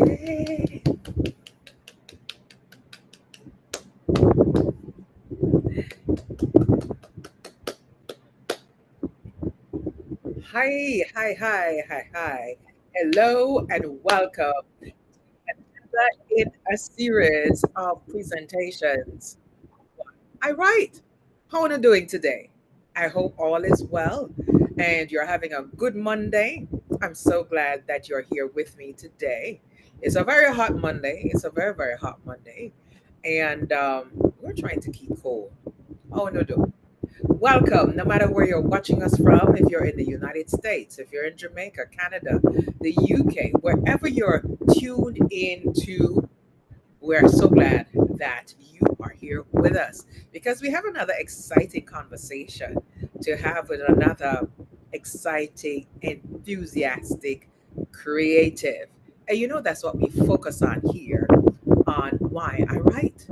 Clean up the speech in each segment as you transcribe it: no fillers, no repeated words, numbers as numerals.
Hey. Hi, hi, hi, hi, hi. Hello and welcome in a series of presentations. I write. How are you doing today? I hope all is well and you're having a good Monday. I'm so glad that you're here with me today. It's a very hot Monday. It's a very, very hot Monday. And we're trying to keep cool. Oh, no, do. Welcome, no matter where you're watching us from, if you're in the United States, if you're in Jamaica, Canada, the UK, wherever you're tuned into, we're so glad that you are here with us because we have another exciting conversation to have with another exciting, enthusiastic, creative. And you know, that's what we focus on here on Why I Write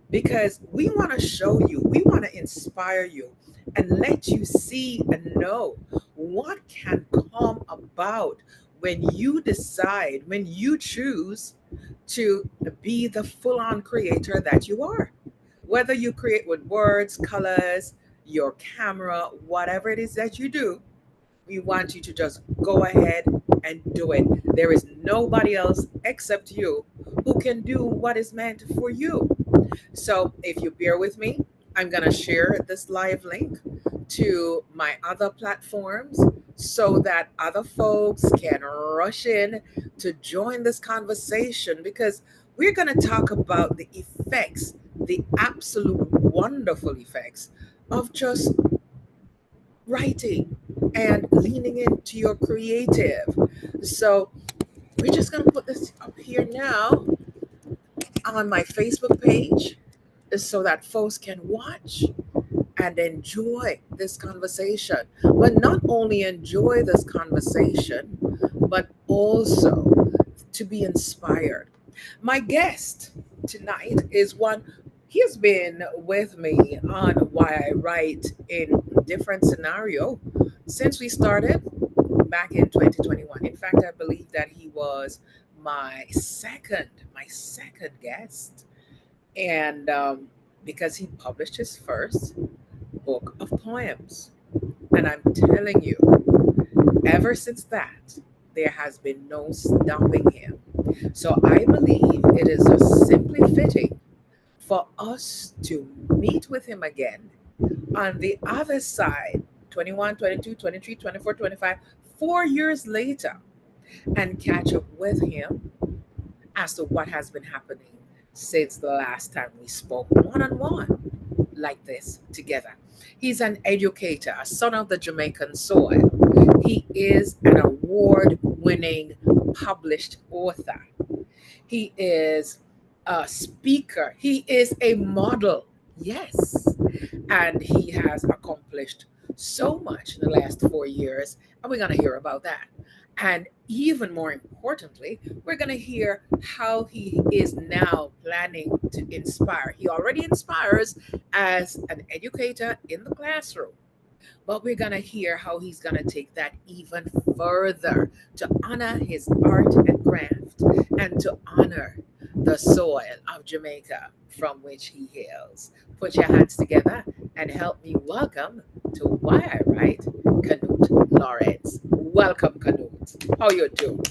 because we want to show you, we want to inspire you and let you see and know what can come about when you decide, when you choose to be the full on creator that you are. Whether you create with words, colors, your camera, whatever it is that you do, we want you to just go ahead and do it. There is nobody else except you who can do what is meant for you. So if you bear with me, I'm going to share this live link to my other platforms so that other folks can rush in to join this conversation because we're going to talk about the effects, the absolute wonderful effects of just writing and leaning into your creative. So we're just going to put this up here now on my Facebook page so that folks can watch and enjoy this conversation. But not only enjoy this conversation, but also to be inspired. My guest tonight is one, he has been with me on Why I Write in different scenario since we started back in 2021. In fact, I believe that he was my second guest and because he published his first book of poems. And I'm telling you, ever since that, there has been no stopping him. So I believe it is just simply fitting for us to meet with him again on the other side 21, 22, 23, 24, 25, 4 years later, and catch up with him as to what has been happening since the last time we spoke one on one like this together. He's an educator, a son of the Jamaican soil. He is an award winning published author. He is a speaker. He is a model. Yes. And he has accomplished so much in the last 4 years. And we're going to hear about that. And even more importantly, we're going to hear how he is now planning to inspire. He already inspires as an educator in the classroom, but we're going to hear how he's going to take that even further to honor his art and craft and to honor the soil of Jamaica from which he hails. Put your hands together and help me welcome to Why I Write, Canute Lawrence. Welcome, Canute. How you doing?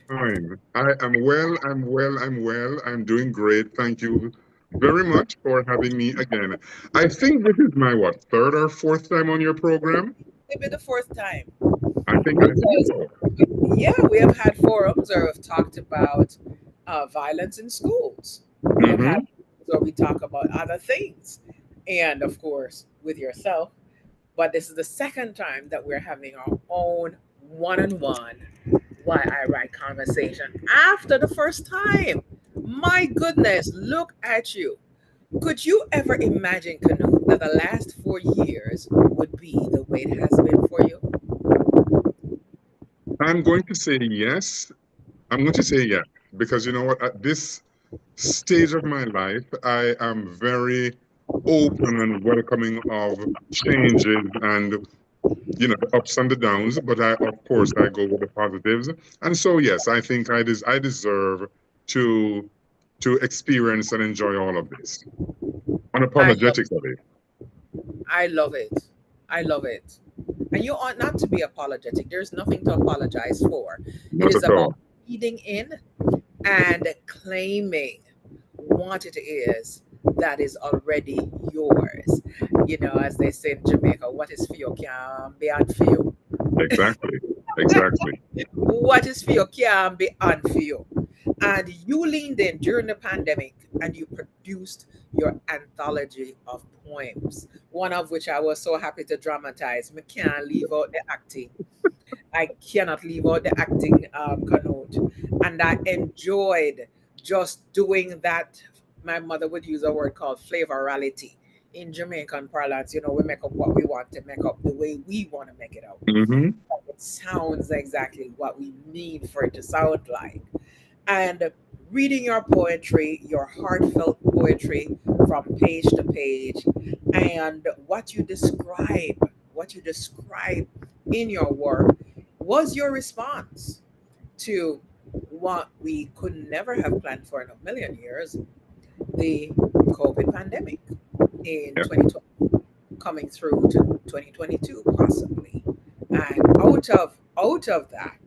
Fine. I am well, I'm doing great. Thank you very much for having me again. I think this is my what, third or fourth time on your program? Maybe the fourth time. I think Because, so. yeah, we have had forums where we've talked about violence in schools. We have had Mm-hmm. forums where we talk about other things. And of course, with yourself. But this is the second time that we're having our own one on one Why I Write conversation after the first time. My goodness, look at you. Could you ever imagine, Canute, that the last 4 years would be the way it has been for you? I'm going to say yes. I'm going to say yes because you know what? At this stage of my life, I am very open and welcoming of changes and the ups and the downs, but of course, I go with the positives. And so, yes, I think I deserve to to experience and enjoy all of this I love unapologetically. I love it. I love it. And you ought not to be apologetic. There's nothing to apologize for. It Not is at about all. feeding in and claiming what it is that is already yours. You know, as they say in Jamaica, what is for you can be unfor you. Exactly. Exactly. What is for you can be unfor you. And you leaned in during the pandemic and you produced your anthology of poems, one of which I was so happy to dramatize. I can't leave out the acting. I cannot leave out the acting connote. And I enjoyed just doing that. My mother would use a word called flavorality. In Jamaican parlance, you know, we make up what we want to make up the way we want to make it up. Hmm. It sounds exactly what we need for it to sound like. And reading your poetry, your heartfelt poetry from page to page, and what you describe in your work was your response to what we could never have planned for in a million years, the COVID pandemic in Yeah. 2020, coming through to 2022 possibly. And out of that,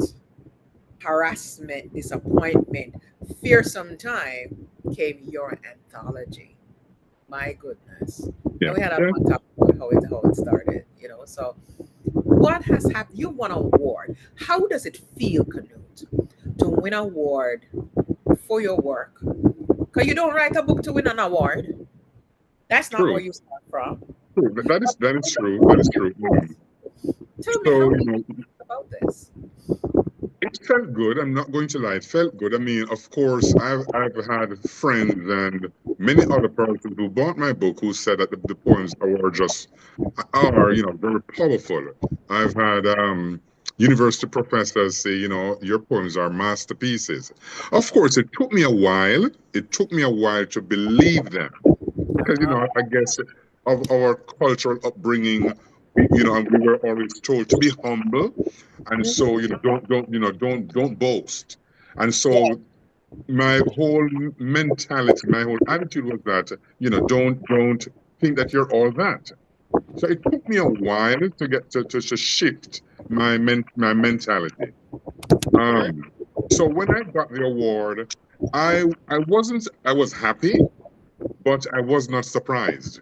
harassment, disappointment, fearsome time came your anthology. My goodness. Yeah. And we had a Yeah. fun talk about how it started, you know. So what has happened? You won an award. How does it feel, Canute, to win an award for your work? Because you don't write a book to win an award. That's not True. where you start from. True. That is true. That is true. Tell me, So how do you feel about this? it felt good. I'm not going to lie. It felt good. I mean, of course, I've had friends and many other persons who bought my book who said that the poems were just are very powerful. I've had university professors say, your poems are masterpieces. Of course, it took me a while. It took me a while to believe them because I guess of our cultural upbringing, and we were always told to be humble, and so Mhm. don't boast, and so my whole mentality, my whole attitude was that don't think that you're all that. So it took me a while to get to shift my mentality. Mhm. Um, so when I got the award, I was happy, but I was not surprised.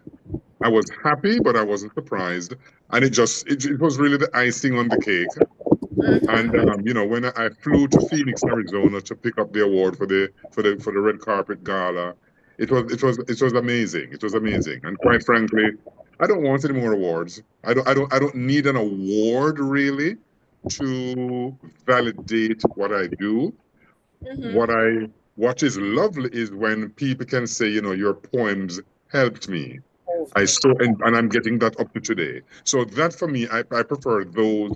I was happy, but I wasn't surprised, and it was really the icing on the cake. And Mhm. when I flew to Phoenix, Arizona, to pick up the award for the red carpet gala, it was amazing. It was amazing, and quite frankly, I don't want any more awards. I don't need an award really to validate what I do. What Mhm. I what is lovely is when people can say, your poems helped me. Move I me. so and I'm getting that up to today. So that for me, I prefer those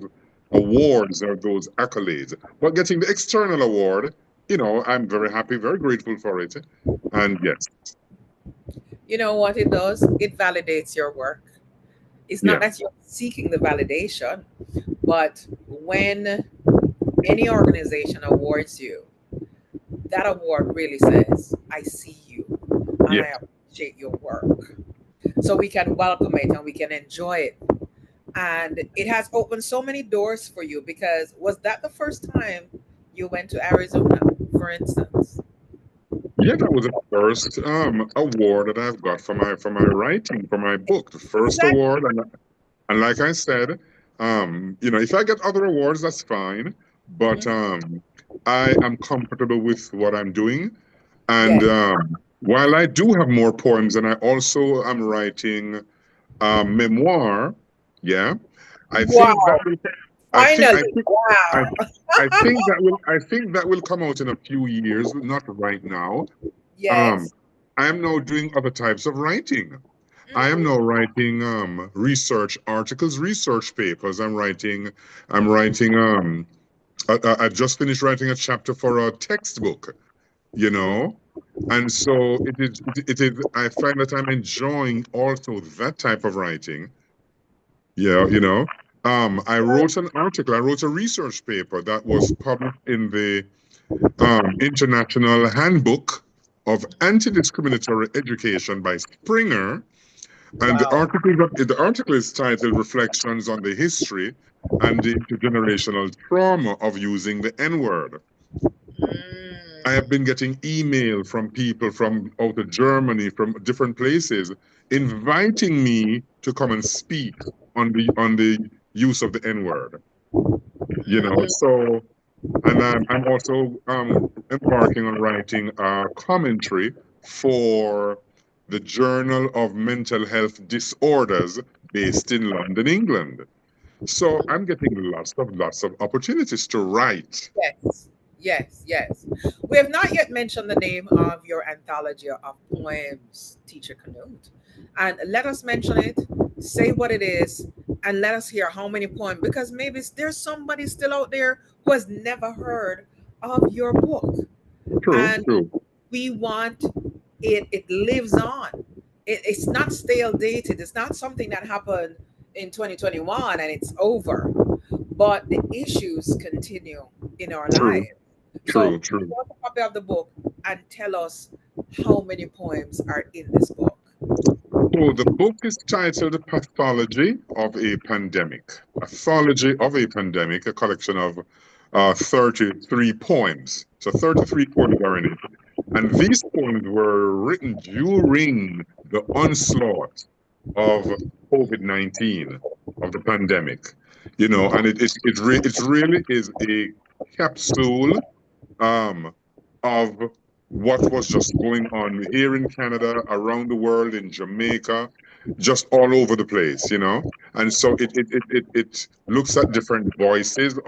awards or those accolades. But getting the external award, I'm very happy, very grateful for it. And yes, You know what it does? It validates your work. It's not yeah, that you're seeking the validation, but when any organization awards you, that award really says, I see you and I yes. appreciate your work. So we can welcome it and we can enjoy it. And it has opened so many doors for you because was that the first time you went to Arizona, for instance? Yeah, that was the first award that I've got for my writing, for my book. The first Exactly. award, and like I said, if I get other awards, that's fine. But Mhm. I am comfortable with what I'm doing. And Yeah. while I do have more poems, and I also am writing memoir, yeah, I think that Wow. will, I think, I Finally. think, I, Wow. I think that will come out in a few years, not right now. Um, Yes. I am now doing other types of writing. I am Hmm. now writing research articles, research papers. I just finished writing a chapter for a textbook, you know. And so it is I find that I'm enjoying also that type of writing. Yeah, I wrote a research paper that was published in the International Handbook of Anti-Discriminatory Education by Springer. And Wow. the article is titled Reflections on the History and the Intergenerational Trauma of Using the N-Word. I have Mm, been getting email from people from out of Germany, from different places, inviting me to come and speak on the use of the N-word. You know, mm. so and I'm also embarking on writing a commentary for the Journal of Mental Health Disorders based in London, England. So I'm getting lots of opportunities to write. Yes, yes, yes. We have not yet mentioned the name of your anthology of poems, Teacher Canute. And let us mention it, say what it is, and let us hear how many poems, because maybe there's somebody still out there who has never heard of your book. True, And true, we want it lives on. It's not stale dated. It's not something that happened in 2021 and it's over, but the issues continue in our true, lives. So true, true. pull up a copy of the book and tell us how many poems are in this book. So the book is titled The Pathology of a Pandemic. Pathology of a Pandemic, a collection of 33 poems. So 33 poems are in it. And these poems were written during the onslaught of COVID-19, of the pandemic. You know, and it really is a capsule um, of what was just going on here in Canada, around the world, in Jamaica, just all over the place, you know? And so it looks at different voices.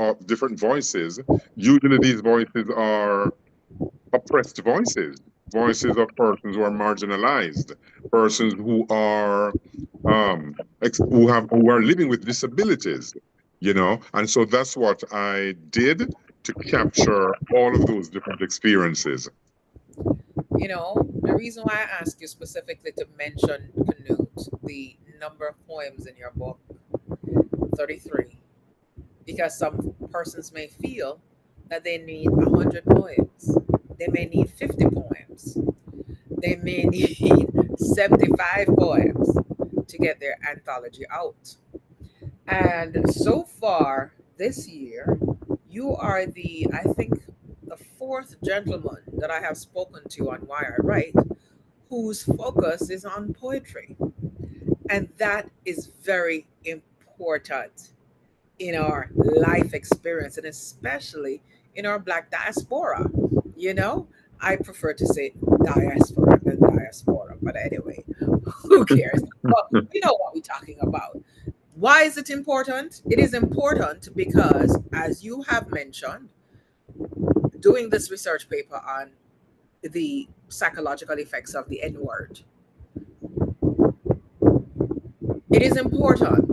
Usually these voices are oppressed voices, voices of persons who are marginalized, persons who are who are living with disabilities, you know. And so that's what I did to capture all of those different experiences. You know, the reason why I ask you specifically to mention Canute, the number of poems in your book, 33, because some persons may feel that they need 100 poems. They may need 50 poems. They may need 75 poems to get their anthology out. And so far this year, you are I think, the fourth gentleman that I have spoken to on Why I Write whose focus is on poetry. And that is very important in our life experience and especially in our Black diaspora. You know, I prefer to say diaspora than diaspora, but anyway, who cares? Well, we know what we're talking about. Why is it important? It is important because, as you have mentioned, doing this research paper on the psychological effects of the N word, it is important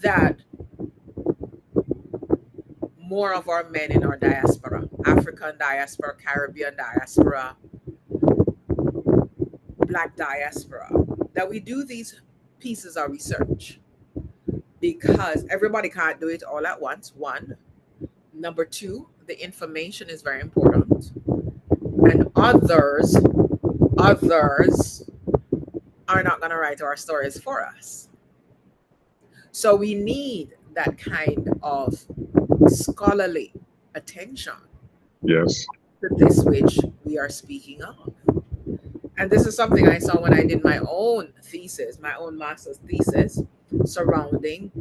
that more of our men in our diaspora, African diaspora, Caribbean diaspora, Black diaspora, that we do these pieces of research because everybody can't do it all at once. One. Number two, the information is very important. And others are not going to write our stories for us. So we need that kind of scholarly attention Yes. to this which we are speaking of. And this is something I saw when I did my own thesis, my own master's thesis, surrounding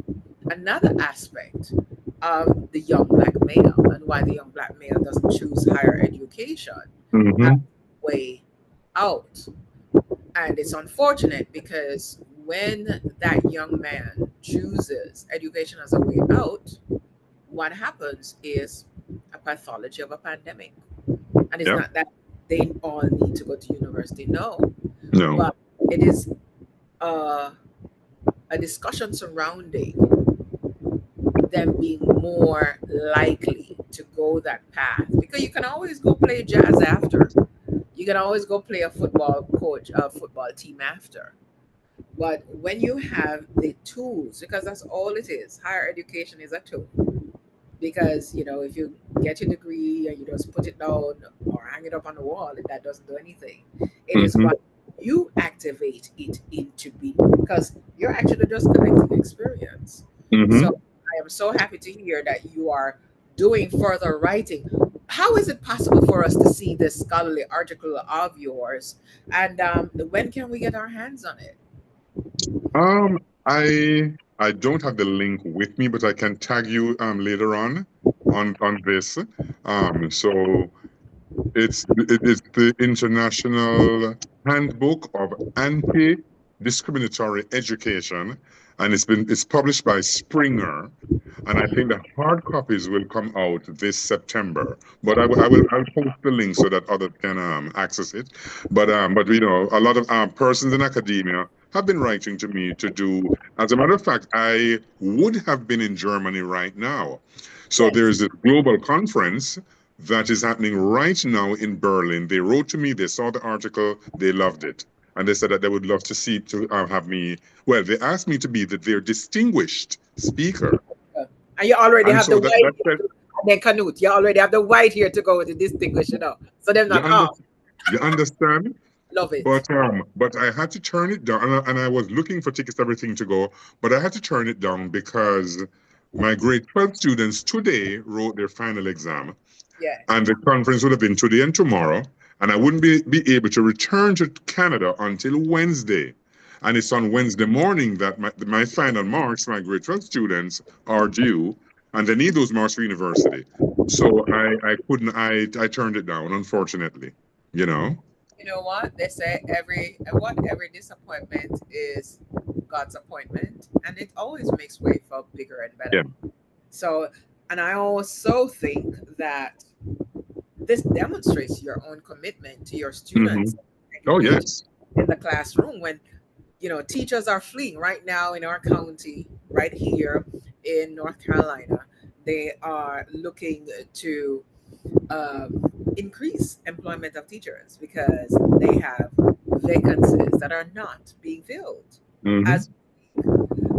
another aspect of the young black male and why the young black male doesn't choose higher education as Hmm. a way out. And it's unfortunate because when that young man chooses education as a way out, what happens is a pathology of a pandemic. And it's Yeah. not that they all need to go to university, no, No. but it is uh, a discussion surrounding them being more likely to go that path because you can always go play jazz after. You can always go play a football team after. But when you have the tools, because that's all it is, higher education is a tool. Because if you get your degree and you just put it down or hang it up on the wall, that doesn't do anything. It is Mm-hmm. what you activate it into being, because you're actually just collecting experience. So Mm-hmm. I am so happy to hear that you are doing further writing. How is it possible for us to see this scholarly article of yours, and when can we get our hands on it? Um, I don't have the link with me, but I can tag you later on this. So it is the International Handbook of Anti-Discriminatory Education, and it's published by Springer. And I think the hard copies will come out this September. But I'll post the link so that others can access it. But a lot of persons in academia have been writing to me to do. As a matter of fact, I would have been in Germany right now. So there Yes. is a global conference that is happening right now in Berlin. They wrote to me, they saw the article, they loved it. And they said that they would love to see to have me. Well, they asked me to be their distinguished speaker. Uh, and you already And have the so white that said, and then Canute. You already have the white here to go with the distinguished, So they're you not off. you understand? Love it. But I had to turn it down, and I was looking for tickets, everything to go, but I had to turn it down because my grade 12 students today wrote their final exam, Yeah. and the conference would have been today and tomorrow, and I wouldn't be able to return to Canada until Wednesday. And it's on Wednesday morning that my final marks, my grade 12 students, are due, and they need those marks for university. So I couldn't, I turned it down, unfortunately, you know? You know what? They say every disappointment is God's appointment, and it always makes way for bigger and Yeah. better. So, and I also think that this demonstrates your own commitment to your Hmm. students Oh, education yes. in the classroom when teachers are fleeing right now in our county, right here in North Carolina. They are looking to increase employment of teachers because they have vacancies that are not being filled. Hmm. As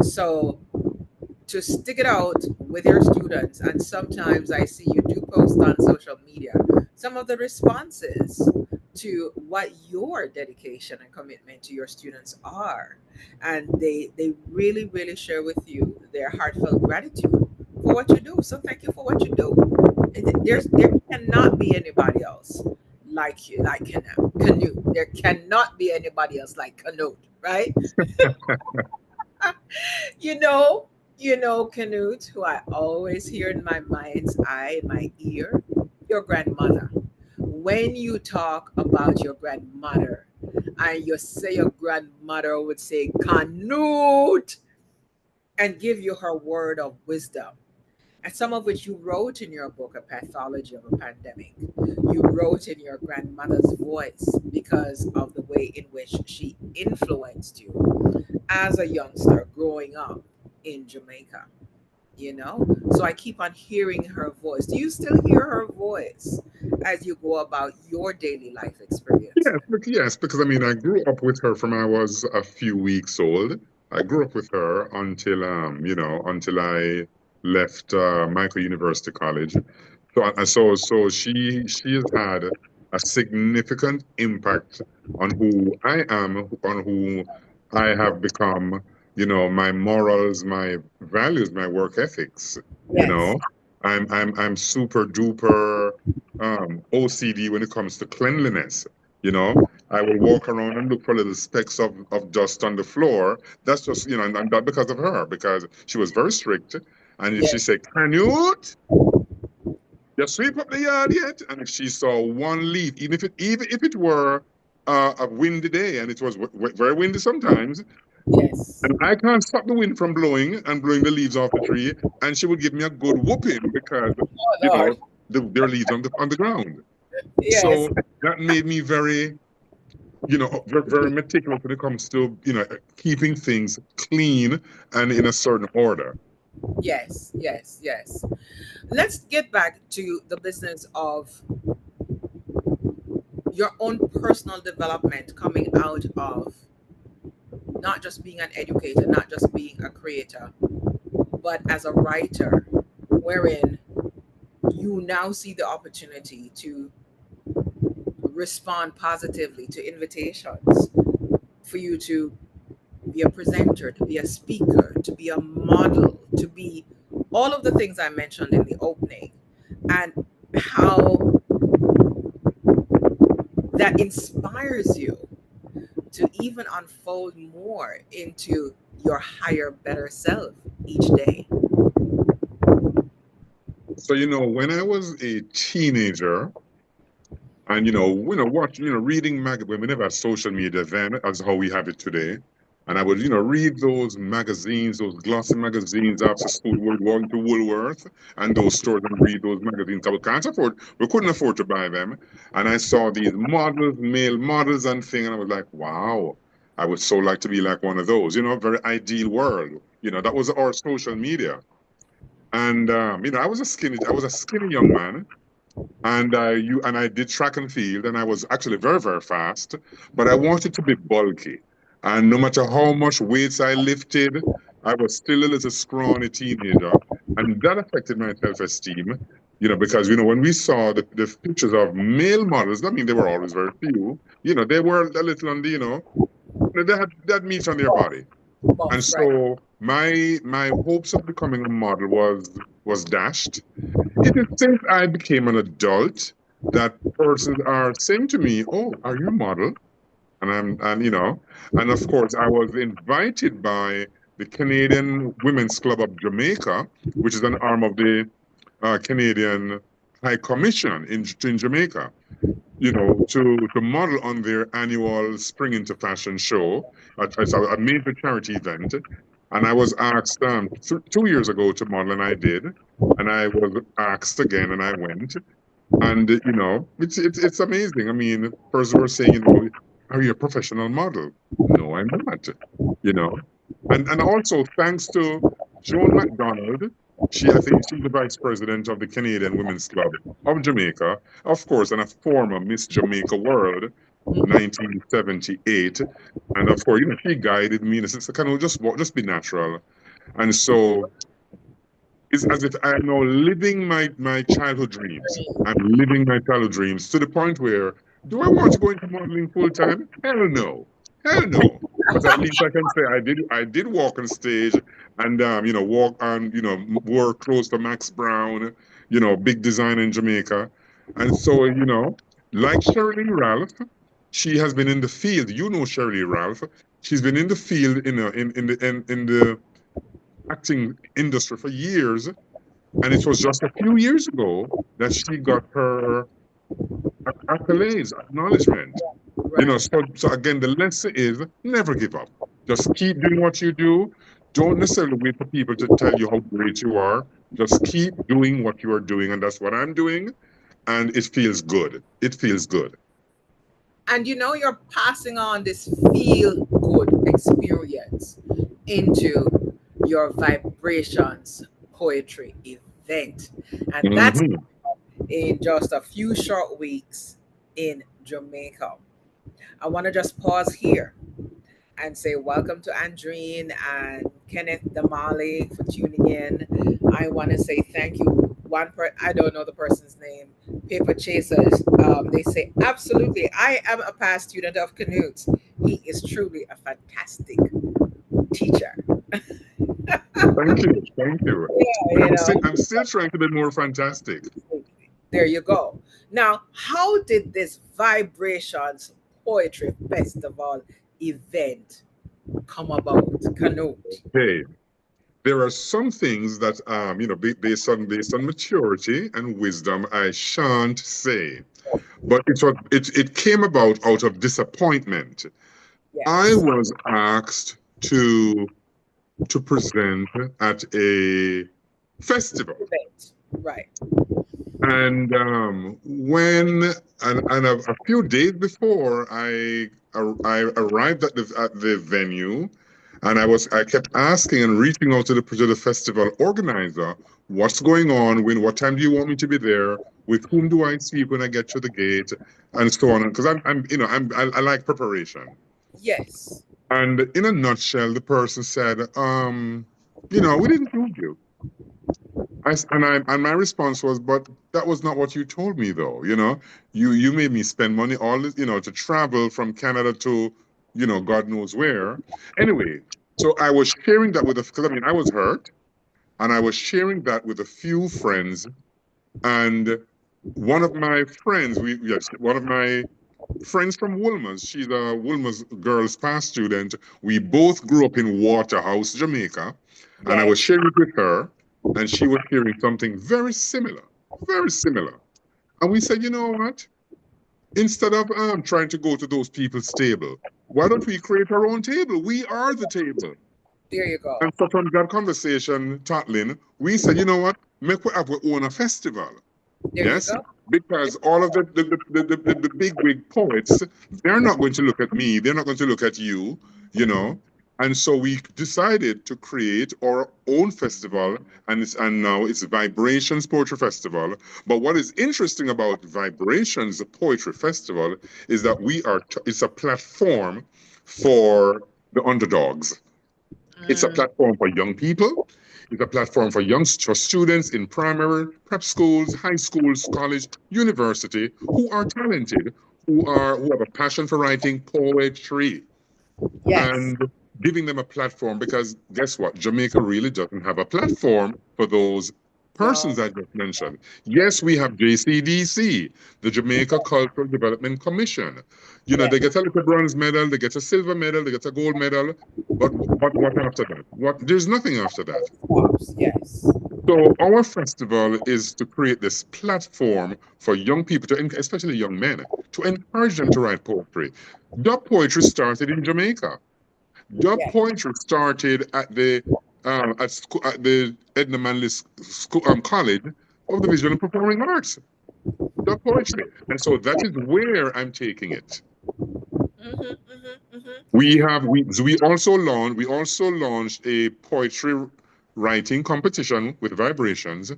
so, to stick it out with your students, and sometimes I see you do post on social media some of the responses to what your dedication and commitment to your students are, and they really share with you their heartfelt gratitude for what you do. So thank you for what you do. There cannot be anybody else like you, like Canute. There cannot be anybody else like Canute, right? You know, Canute, who I always hear in my mind's eye, my ear, your grandmother. When you talk about your grandmother, and you say your grandmother would say Canute and give you her word of wisdom, and some of which you wrote in your book, A Pathology of a Pandemic. You wrote in your grandmother's voice because of the way in which she influenced you as a youngster growing up in Jamaica, So I keep on hearing her voice. Do you still hear her voice as you go about your daily life experience? Yes, because I mean, I grew up with her from I was a few weeks old. I grew up with her until, until I left Michael University College. So she has had a significant impact on who I am, on who I have become. My morals, my values, my work ethics. You Yes, know, I'm super duper OCD when it comes to cleanliness. You know, I will walk around and look for little specks of dust on the floor. That's just, and that because of her, because she was very strict. And if she yes, said, Canute, you sweep up the yard yet? And if she saw one leaf, even if it were a windy day, and it was very windy sometimes, yes. and I can't stop the wind from blowing and blowing the leaves off the tree, and she would give me a good whooping because, Oh you Lord. know, there are leaves on the ground. Yes, So that made me very, very meticulous when it comes to, keeping things clean and in a certain order. yes. Let's get back to the business of your own personal development coming out of not just being an educator, not just being a creator, but as a writer, wherein you now see the opportunity to respond positively to invitations for you to be a presenter, to be a speaker, to be a model, to be all of the things I mentioned in the opening, and how that inspires you to even unfold more into your higher, better self each day. So, when I was a teenager, and watch, reading when we never had social media then, as how we have it today. And I would, read those magazines, those glossy magazines after school, going to Woolworth and those stores and read those magazines. We couldn't afford to buy them. And I saw these models, male models and thing, and I was like, wow, I would so like to be like one of those, very ideal world. That was our social media. And I was a skinny young man, and I did track and field, and I was actually very, very fast, but I wanted to be bulky. And no matter how much weights I lifted, I was still a little scrawny teenager, and that affected my self-esteem. Because when we saw the pictures of male models, I mean they were always very few. They were a little on the, they had meat on their body. And Boss, right? so my hopes of becoming a model was dashed. It is since I became an adult that persons are saying to me, "Oh, are you a model?" And of course, I was invited by the Canadian Women's Club of Jamaica, which is an arm of the Canadian High Commission in Jamaica, to model on their annual Spring into Fashion show. It's a major charity event. And I was asked 2 years ago to model, and I did. And I was asked again, and I went. And it's amazing. I mean, first were saying, are you a professional model? No, I'm not. You know, and also thanks to Joan MacDonald, I think she's the vice president of the Canadian Women's Club of Jamaica, of course, and a former Miss Jamaica World, Mhm. 1978, and of course, she guided me and said, "Can we just be natural?" And so it's as if I'm now living my childhood dreams. I'm living my childhood dreams to the point where, do I want to go into modeling full time? Hell no. Hell no. But at least I can say I did walk on stage and walk on, wore clothes for Max Brown, big designer in Jamaica. And so, like Shirley Ralph, she has been in the field. Shirley Ralph. She's been in the field in the acting industry for years, and it was just a few years ago that she got her accolades, acknowledgement. Right. So again, the lesson is never give up. Just keep doing what you do. Don't necessarily wait for people to tell you how great you are. Just keep doing what you are doing, and that's what I'm doing. And it feels good. It feels good. And you're passing on this feel good experience into your vibrations poetry event. And that's Hmm. in just a few short weeks in Jamaica. I want to just pause here and say welcome to Andreen and Kenneth Damali for tuning in. I want to say thank you. I don't know the person's name. Paper Chasers. They say absolutely. I am a past student of Canute. He is truly a fantastic teacher. Thank you. Thank you. Yeah, And I'm still trying to be more fantastic. there you go. Now, how did this Vibrations Poetry Festival event come about, Canute? Okay. There are some things that based on maturity and wisdom I shan't say, but it came about out of disappointment. I Yes. was asked to present at a festival, Event. Right. and a few days before I arrived at the venue, and I kept asking and reaching out to the festival organizer, what's going on? What time do you want me to be there? With whom do I speak when I get to the gate? And so on. Because I like preparation. Yes. And in a nutshell, the person said, we didn't choose you. And my response was, but that was not what you told me, though. You made me spend money all this, to travel from Canada to, God knows where. Anyway, so I was sharing that with because I mean I was hurt, and I was sharing that with a few friends, and one of my friends, one of my friends from Woolmer's. She's a Woolmer's Girls Pass student. We both grew up in Waterhouse, Jamaica, and I was Yes. sharing it with her, and she was hearing something very similar, very similar. And we said, you know what? Instead of trying to go to those people's table, why don't we create our own table? We are the table. There you go. And so from that conversation, Tatlin, we said, you know what? Make we have our own a festival. There you Yes, go. because all of the big wig poets, they're not going to look at me, they're not going to look at you, you know. And so we decided to create our own festival, and now it's Vibrations Poetry Festival. But what is interesting about Vibrations Poetry Festival is that it's a platform for the underdogs. It's a Mm, platform for young people. It's a platform for students in primary, prep schools, high schools, college, university who are talented, who have a passion for writing poetry, yes. and giving them a platform, because guess what? Jamaica really doesn't have a platform for those No. persons I just mentioned. Yes, we have JCDC, the Jamaica Cultural Development Commission. Yes. They get a little bronze medal, they get a silver medal, they get a gold medal, but what after that? There's nothing after that. Pops. Yes. So our festival is to create this platform for young people, especially young men, to encourage them to write poetry. Dub poetry started in Jamaica. Dub Yes. poetry started at the Edna Manley School, College of the Visual and Performing Arts. Dub poetry, and so that is where I'm taking it. We also launched a poetry writing competition with Vibrations,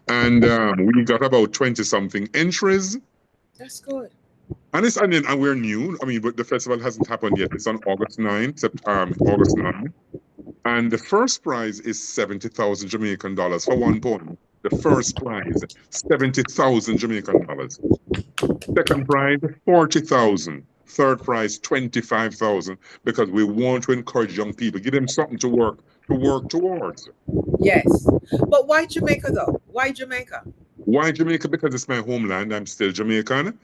and we got about 20 something entries. That's good. And we're new. I mean, but the festival hasn't happened yet. It's on August 9th. And the first prize is 70,000 Jamaican dollars for one poem. The first prize, 70,000 Jamaican dollars. Second prize, 40,000. Third prize, 25,000. Because we want to encourage young people, give them something to work towards. Yes. But why Jamaica though? Why Jamaica? Why Jamaica? Because it's my homeland. I'm still Jamaican.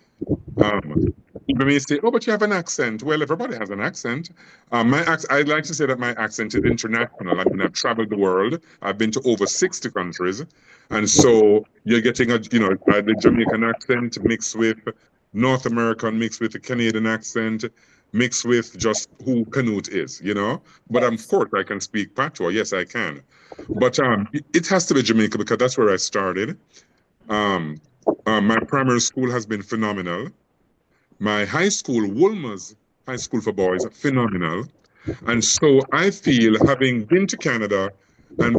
Um, People may say, "Oh, but you have an accent." Well, everybody has an accent. I'd like to say that my accent is international. I mean, I've traveled the world. I've been to over 60 countries, and so you're getting the Jamaican accent mixed with North American, mixed with the Canadian accent, mixed with just who Canute is. But of Yes. course, I can speak patois. Yes, I can. But it has to be Jamaica because that's where I started. Um, my primary school has been phenomenal. My high school, Woolmer's High School for Boys, phenomenal. And so I feel, having been to Canada, and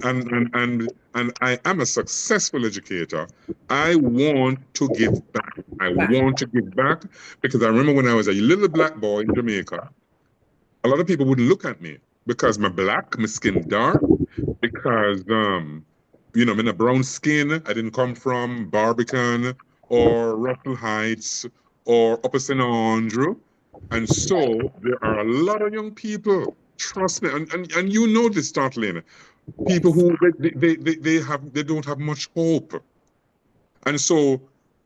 I am a successful educator, I want to give back. I Back. want to give back because I remember when I was a little black boy in Jamaica, a lot of people wouldn't look at me because my black, my skin dark, because I'm in a brown skin. I didn't come from Barbican or Russell Heights or Upper St. Andrew. And so there are a lot of young people, trust me, and you know this, Tatlin, people Yes. who they don't have much hope. And so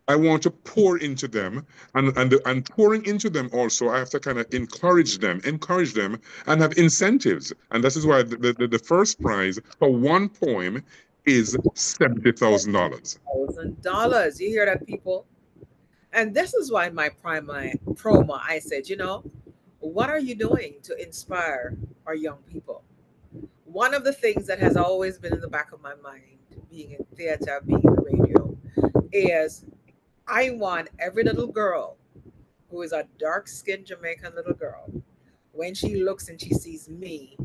I want to pour into them, and pouring into them also, I have to kind of encourage them, and have incentives. And this is why the first prize for one poem is $70,000. $1,000. You hear that, people? And this is why my promo, I said, what are you doing to inspire our young people? One of the things that has always been in the back of my mind, being in theater, being in radio, is I want every little girl who is a dark skinned Jamaican little girl, when she looks and she sees me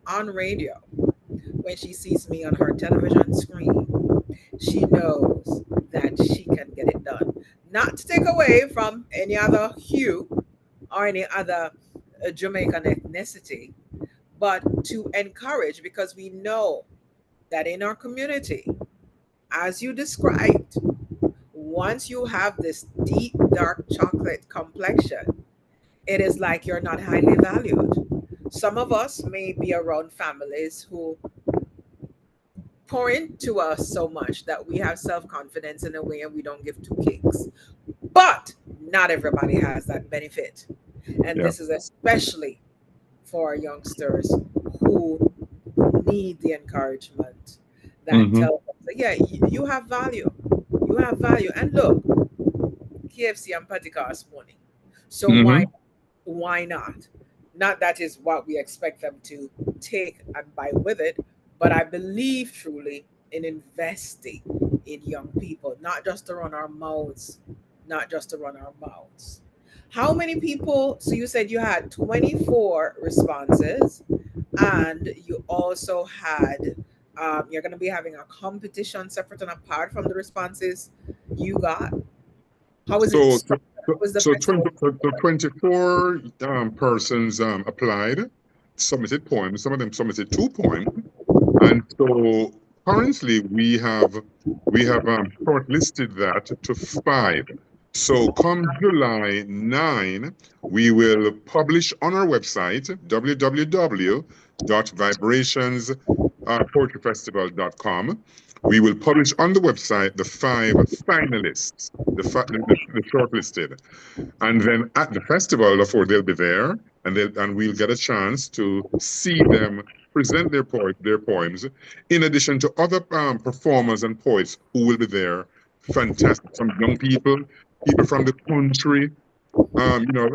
on radio, when she sees me on her television screen, she knows that she can get it done. Not to take away from any other hue or any other Jamaican ethnicity, but to encourage, because we know that in our community, as you described, once you have this deep dark chocolate complexion, it is like you're not highly valued. Some of us may be around families who pour into us so much that we have self confidence in a way and we don't give two kicks. But not everybody has that benefit. And Yeah. this is especially for our youngsters who need the encouragement that Mm-hmm. tells them that, yeah, you have value. You have value. And look, KFC and Patty cost money. So Mm-hmm. why not? Not that is what we expect them to take and buy with it, but I believe truly in investing in young people, not just to run our mouths, not just to run our mouths. How many people? So you said you had 24 responses, and you also had, you're going to be having a competition separate and apart from the responses you got. How was it So, structured? How was the so festival? 20, so 24 persons applied, submitted poems. Some of them submitted 2 poems. And so currently we have shortlisted that to 5. So come July 9, we will publish on our website www.vibrationspoetryfestival.com. We will publish on the website the 5 finalists, the shortlisted. And then at the festival, therefore, they'll be there, and we'll get a chance to see them present their poems, in addition to other performers and poets who will be there. Fantastic, some young people, people from the country, you know,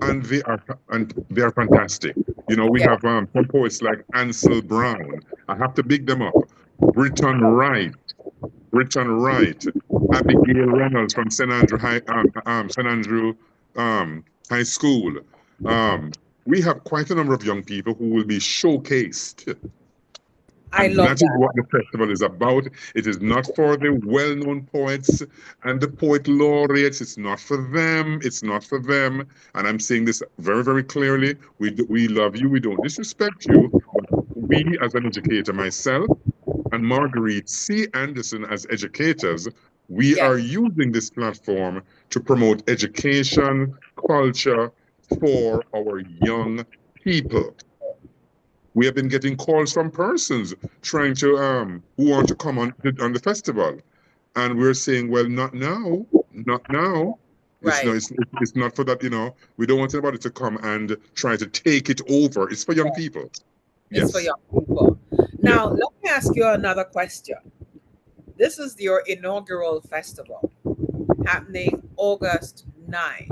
and they are fantastic. We Yeah, have some poets like Ansel Brown. I have to big them up. Britton Wright, Britton Wright, Abigail Reynolds from St. Andrew High School. Um, we have quite a number of young people who will be showcased, I and love that is that. what the festival is about. It is not for the well-known poets and the poet laureates. It's not for them. It's not for them. And I'm saying this very, very clearly. We love you. We don't disrespect you. But we, as an educator, myself, and Marguerite C. Anderson as educators, we Yeah, are using this platform to promote education, culture for our young people. We have been getting calls from persons trying to who want to come on the festival, and we're saying, well, not now, not now. It's no, right. it's not for that. We don't want anybody to come and try to take it over. It's for young people. It's for Yes, young people. yes. Now, let me ask you another question. This is your inaugural festival happening August 9,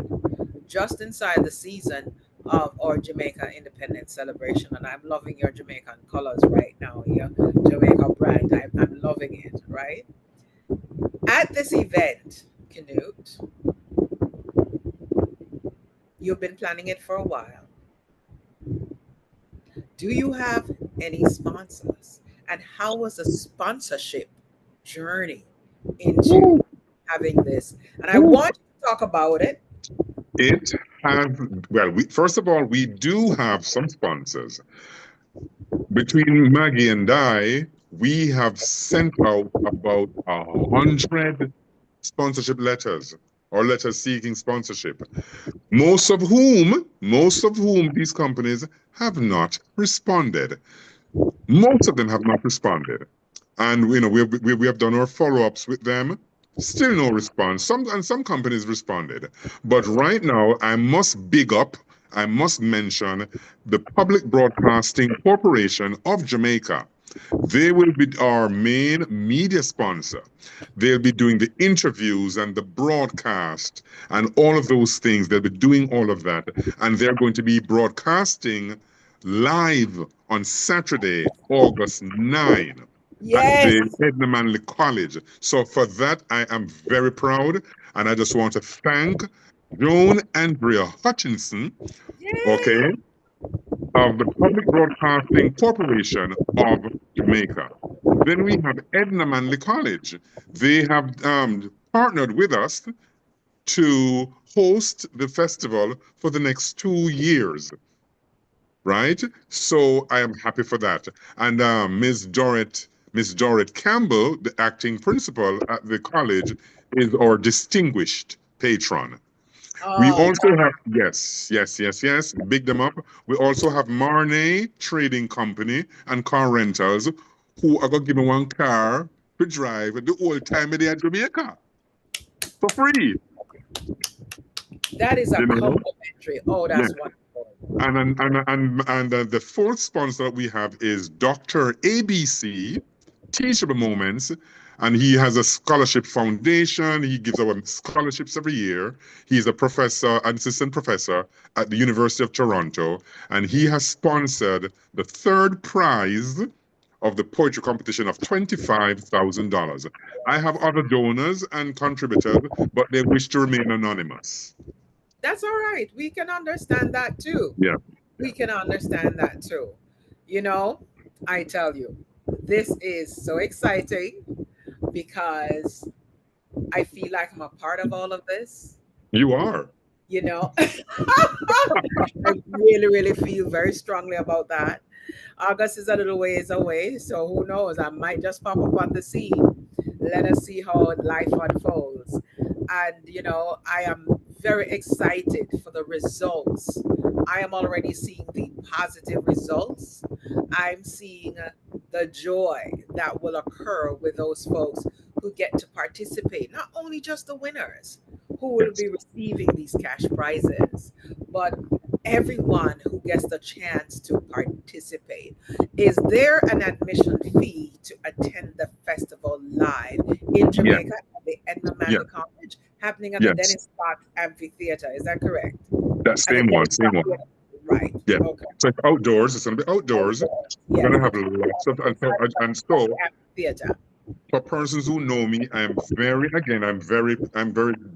just inside the season of our Jamaica Independence celebration. And I'm loving your Jamaican colors right now, your Jamaica brand. I'm loving it, right? At this event, Canute, you've been planning it for a while. Do you have any sponsors? And how was the sponsorship journey into Woo, having this? And I woo. want you to talk about it. It have well, first of all, we do have some sponsors. Between Maggie and I, we have sent out about 100 sponsorship letters, or letters seeking sponsorship. Most of whom these companies have not responded. Most of them have not responded. And we have done our follow-ups with them. Still no response. Some companies responded. But right now, I must mention the Public Broadcasting Corporation of Jamaica. They will be our main media sponsor. They'll be doing the interviews and the broadcast and all of those things. They'll be doing all of that. And they're going to be broadcasting live on Saturday, August 9 at Yes. the Edna Manley College. So for that, I am very proud. And I just want to thank Joan Andrea Hutchinson, Yay. okay, of the Public Broadcasting Corporation of Jamaica. Then we have Edna Manley College. They have partnered with us to host the festival for the next 2 years. right? So I am happy for that. And Miss Dorrit Campbell, the acting principal at the college, is our distinguished patron. We Oh, also have, yes, yes, yes, yes, big them up. We also have Marnay Trading Company and Car Rentals, who are going to give me one car to drive the whole time of the at Jamaica for free, that is a you know? complimentary. Oh, Yeah. that's wonderful. And the fourth sponsor that we have is Dr. ABC, Teachable Moments, and he has a scholarship foundation. He gives our scholarships every year. He's a professor, an assistant professor at the University of Toronto, and he has sponsored the third prize of the poetry competition of $25,000. I have other donors and contributors, but they wish to remain anonymous. That's all right. We can understand that too. Yeah, We can understand that too. You know, I tell you, this is so exciting because I feel like I'm a part of all of this. you are. You know, I really, really feel very strongly about that. August is a little ways away, so who knows? I might just pop up on the scene. Let us see how life unfolds. And, I am very excited for the results. I am already seeing the positive results. I'm seeing the joy that will occur with those folks who get to participate, not only just the winners who will Yes. be receiving these cash prizes, but everyone who gets the chance to participate. Is there an admission fee to attend the festival live in Yeah. Jamaica at the Edna Yeah. Manley College, happening at the Yes. Dennis Scott Amphitheater? Is that correct? That At the same one. Dennis Same Scott one. Theater. Right. Yeah. Okay. So it's outdoors. It's going to be outdoors. We're Yes. going to have lots of, and so Amphitheater. for persons who know me, I'm very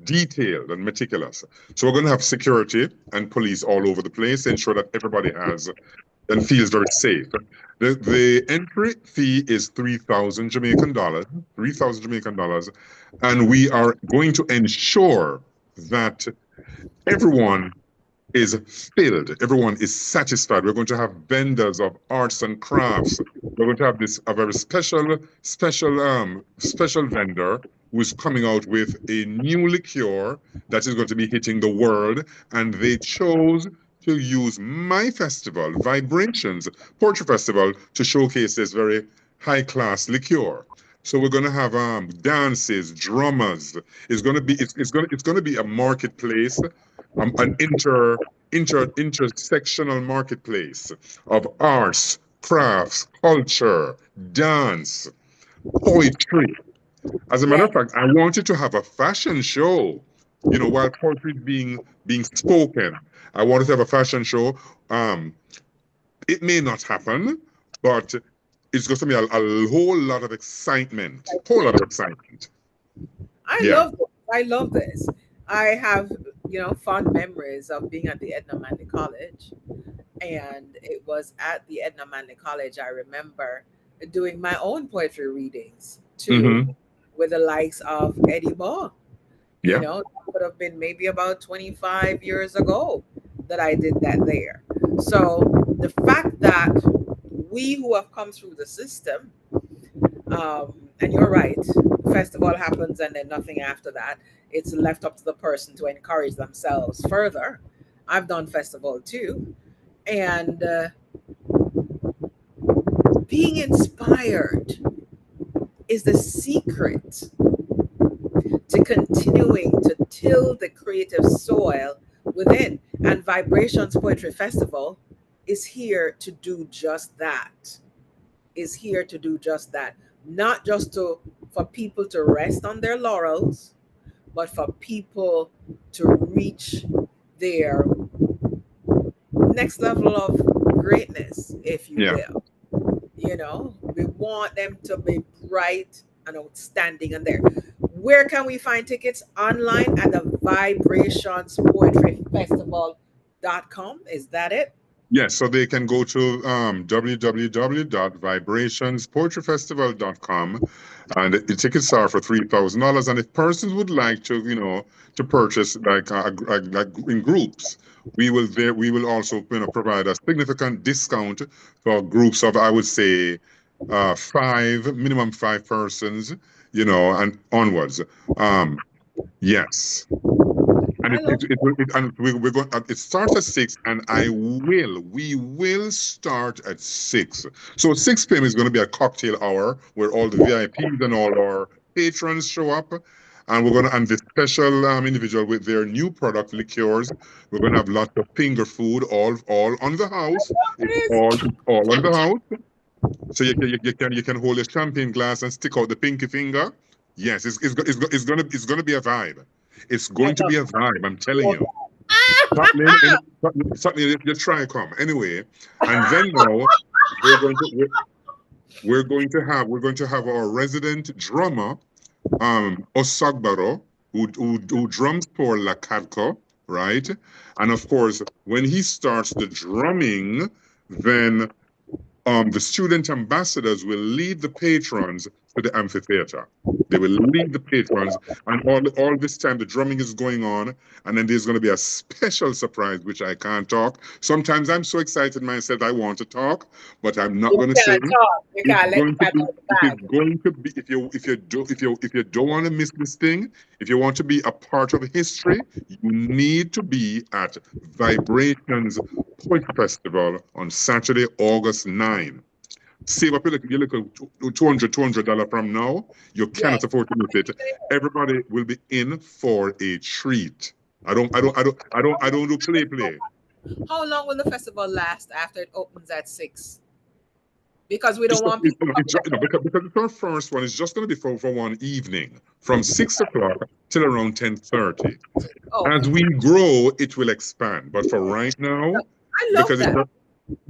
detailed and meticulous. So we're going to have security and police all over the place, to ensure that everybody has and feels very safe. The entry fee is 3,000 Jamaican dollars, 3,000 Jamaican dollars, and we are going to ensure that everyone is filled. Everyone is satisfied. We're going to have vendors of arts and crafts. We're going to have this a very special vendor who is coming out with a new liqueur that is going to be hitting the world. And they chose to use my festival, Vibrations Poetry Festival, to showcase this very high class liqueur. So we're going to have dances, drummers. It's going to be a marketplace, an intersectional marketplace of arts, crafts, culture, dance, poetry. As a matter of Yes. fact, I wanted to have a fashion show. While poetry is being spoken, I wanted to have a fashion show. Um, it may not happen, but it's going to be a whole lot of excitement. Whole lot of excitement. I Yeah. love this. I love this. I have, fond memories of being at the Edna Manley College. And it was at the Edna Manley College, I remember doing my own poetry readings too, Hmm. with the likes of Eddie Moore. Yeah. That could have been maybe about 25 years ago that I did that there. So the fact that we who have come through the system, and you're right, festival happens and then nothing after that. It's left up to the person to encourage themselves further. I've done festival too. And being inspired is the secret to continuing to till the creative soil within. And Vibrations Poetry Festival is here to do just that. Is here to do just that. Not just to for people to rest on their laurels, but for people to reach their next level of greatness, if you Yeah. will. We want them to be bright and outstanding and there. Where can we find tickets? Online at the Vibrations Poetry Festival.com. Is that it? Yes, so they can go to www.vibrationspoetryfestival.com, and the tickets are for $3,000. And if persons would like to, to purchase like in groups We will also, provide a significant discount for groups of, I would say, five, minimum five persons, and onwards. Um, yes. And I love we're going. It starts at 6, and we will start at 6. So 6 p.m. is going to be a cocktail hour where all the VIPs and all our patrons show up, and we're going to and the special individual with their new product liqueurs. We're going to have lots of finger food, all on the house. this. It's all on the house. So you can hold a champagne glass and stick out the pinky finger. Yes, it's gonna be a vibe. It's I going to love be a vibe. I'm telling love you. Something you try come anyway, and then now we're going to we're, we're going to have our resident drummer, Osagbaro, who drums for La Cadco, right? And of course, when he starts the drumming, then the student ambassadors will lead the patrons to the amphitheater. They will lead the patrons, and all this time the drumming is going on, and then there's going to be a special surprise which I can't talk. Sometimes I'm so excited myself I want to talk, but I'm not You going to say can't it. talk. You It's can't let the going to cat be. out of the It is bag. going to be. If you don't want to miss this thing, if you want to be a part of history, you need to be at Vibrations Poetry Festival on Saturday, August 9. Save up your little $200 from now. You cannot Yes. afford to miss it. Everybody will be in for a treat. I don't do play. How long will the festival last after it opens at 6? Because we It's don't just, want people coming at because it's our first one. It's just going to be for one evening from 6 o'clock till around 10:30. As Okay. we grow, it will expand. But for right now, I love because that. I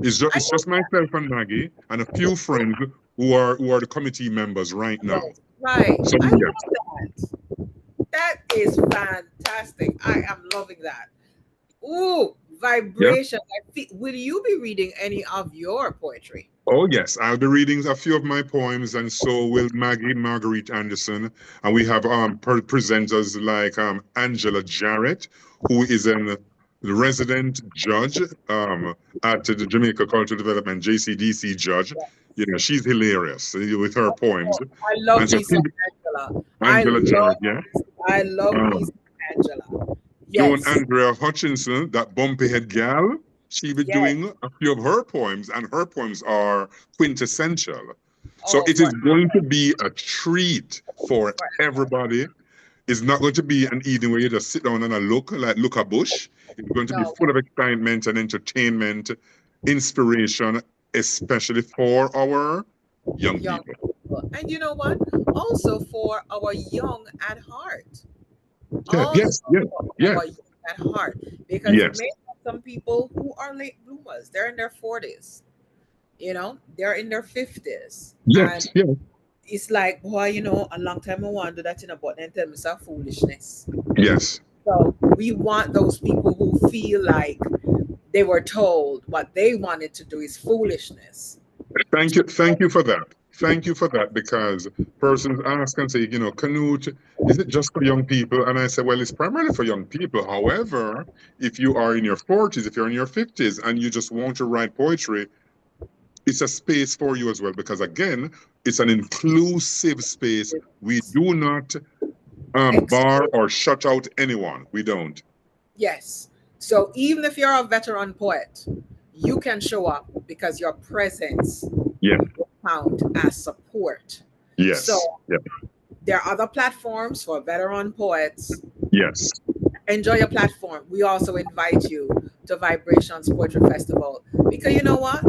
it's love just myself and Maggie and a few friends who are the committee members right now. that. Right. So I yes. love that. That is fantastic. I am loving that. Ooh, Yeah. vibration. Will you be reading any of your poetry? Oh, yes. I'll be reading a few of my poems, and so will Maggie Marguerite Anderson. And we have presenters like Angela Jarrett, who is an resident judge at the Jamaica Cultural Development JCDC judge. She's hilarious with her poems. I love And so me some Angela. Angela Jarrett, yeah. I love me Um, some Angela. Joan Yes. Andrea Hutchinson, that bumpy head gal, she be Yes. doing a few of her poems, and her poems are quintessential. So Oh, it is going to be a treat for forever. everybody. It's not going to be an evening where you just sit down and look a bush. It's going to be No, full of excitement and entertainment, inspiration, especially for our young young people. people. And you know what? Also for our young at heart. Yeah, Also yes, yes, for yes, our young at heart. Because you yes, may have some people who are late bloomers. They're in their 40s, they're in their 50s. And yes, yes, it's like, boy, a long time I want to do that, but then tell me some foolishness. yes. So we want those people who feel like they were told what they wanted to do is foolishness. Thank you for that. Thank you for that because persons ask and say, Canute, is it just for young people? And I say, well, it's primarily for young people. However, if you are in your 40s, if you're in your 50s, and you just want to write poetry, it's a space for you as well because again, it's an inclusive space. We do not bar Excellent. or shut out anyone. We don't. Yes. So even if you're a veteran poet, you can show up because your presence Yeah. will count as support. Yes. So Yeah. there are other platforms for veteran poets. Yes. Enjoy your platform. We also invite you to Vibrations Poetry Festival because you know what?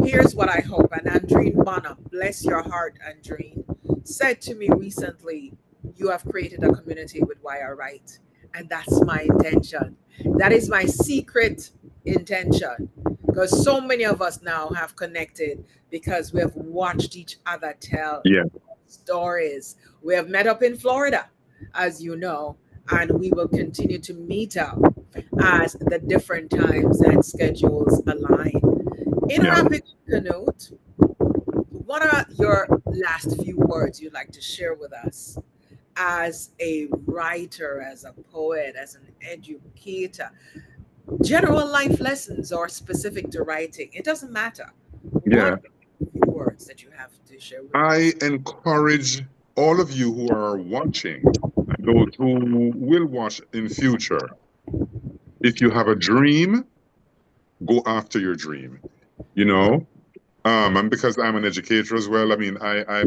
Here's what I hope. And Andreen Bonham, bless your heart, Andreen, said to me recently, you have created a community with Why I Write. And that's my intention. That is my secret intention. Because so many of us now have connected because we have watched each other tell Yeah. stories. We have met up in Florida, as you know, and we will continue to meet up as the different times and schedules align. In Yeah. Rapid Canute, what are your last few words you'd like to share with us as a writer, as a poet, as an educator? General life lessons or specific to writing, it doesn't matter. Yeah. What few words that you have to share with I us? encourage all of you who are watching and those who will watch in future, if you have a dream, go after your dream. You know, and because I'm an educator as well, I mean,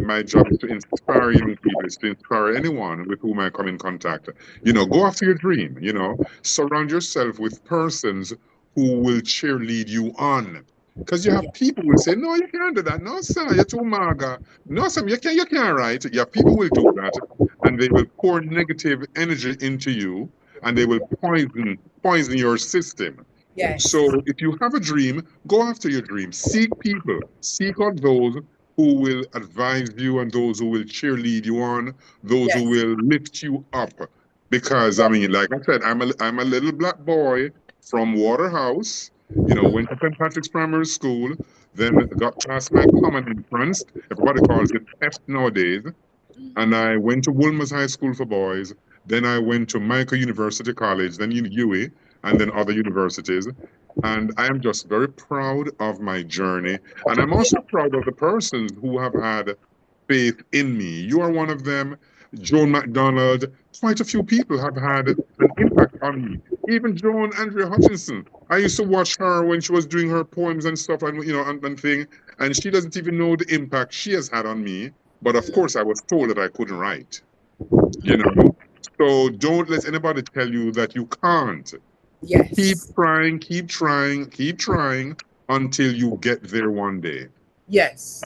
my job is to inspire young people, is to inspire anyone with whom I come in contact. You know, go after your dream. You know, surround yourself with persons who will cheerlead you on. Because you have Yeah. people who will say, "No, you can't do that. No, sir, you're too maga. No, sir, you can't write." Yeah, people will do that, and they will pour negative energy into you, and they will poison your system. Yes. So if you have a dream, go after your dream. Seek people. Seek out those who will advise you and those who will cheerlead you on, those who Yes. will lift you up. Because I mean, like I said, I'm a little black boy from Waterhouse. You know, went to St. Patrick's Primary School, then got past my common entrance. Everybody calls it F nowadays. And I went to Wolmer's High School for boys. Then I went to Michael University College, then UWI, and then other universities. And I am just very proud of my journey. And I'm Yeah. also proud of the persons who have had faith in me. You are one of them. Joan MacDonald. Quite a few people have had an impact on me. Even Joan Andrea Hutchinson. I used to watch her when she was doing her poems and stuff, and and thing, and she doesn't even know the impact she has had on me. But of course, I was told that I couldn't write. You know, so don't let anybody tell you that you can't. Keep Yes. trying, keep trying, keep trying until you get there one day. Yes.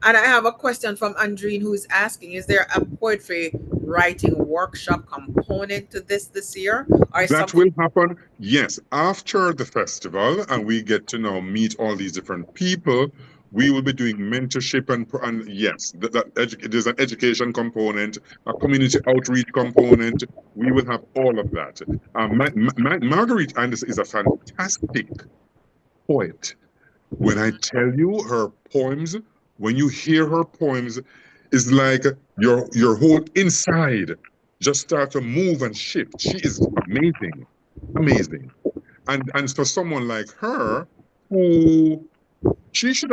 And I have a question from Andrine who is asking, is there a poetry writing workshop component to this year? Or is That something? will happen, yes, after the festival, and we get to now meet all these different people. We will be doing mentorship and yes, there's an education component, a community outreach component. We will have all of that. Marguerite Anderson is a fantastic poet. When I tell you her poems, when you hear her poems, it's like your whole inside just start to move and shift. She is amazing, amazing. And for someone like her, who she should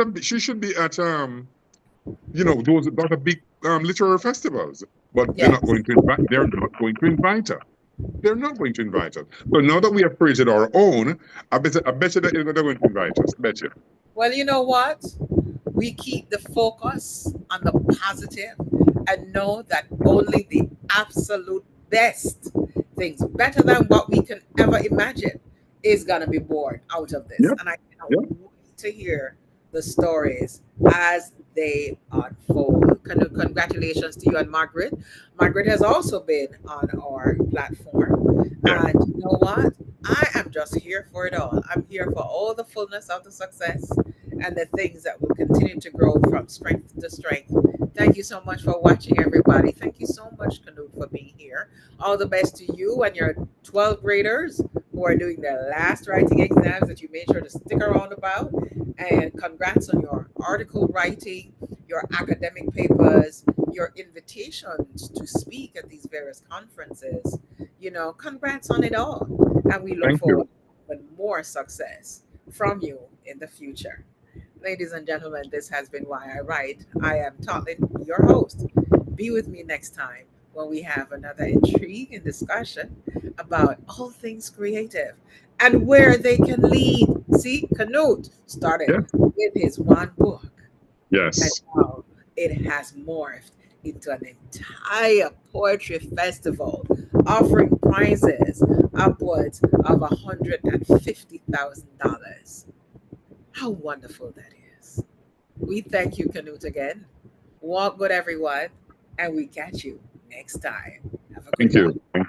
be at those are big literary festivals, but they're not Yes. going to invite. They're not going to invite her. They're not going to invite us. So now that we have created our own, I bet you that they're going to invite us. I bet you. Well, you know what? We keep the focus on the positive and know that only the absolute best things, better than what we can ever imagine, is going to be born out of this. Yep. And I cannot Yep. wait to hear the stories as they unfold. Congratulations to you and Margaret. Margaret has also been on our platform. Yeah. And you know what? I am just here for it all. I'm here for all the fullness of the success and the things that will continue to grow from strength to strength. Thank you so much for watching, everybody. Thank you so much, Canute, for being here. All the best to you and your 12th graders who are doing their last writing exams that you made sure to stick around about. And congrats on your article writing, your academic papers, your invitations to speak at these various conferences. Congrats on it all. And we look Thank forward you. to more success from you in the future. Ladies and gentlemen, this has been Why I Write. I am Totlin, your host. Be with me next time when we have another intriguing discussion about all things creative and where they can lead. See, Canute started Yes. with his one book, and Yes. now it has morphed into an entire poetry festival offering prizes upwards of $150,000. How wonderful that is. We thank you, Canute, again. Walk good, everyone, and we catch you next time. Have a good Thank one. you. Thank